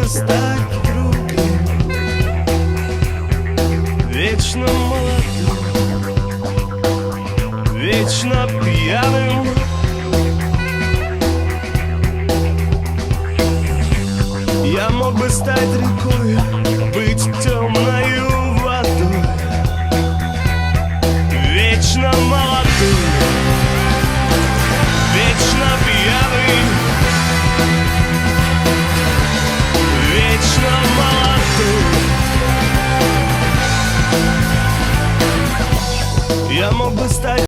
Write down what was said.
стать другим, вечно молодым, вечно пьяным. Я мог бы стать рекой, быть темной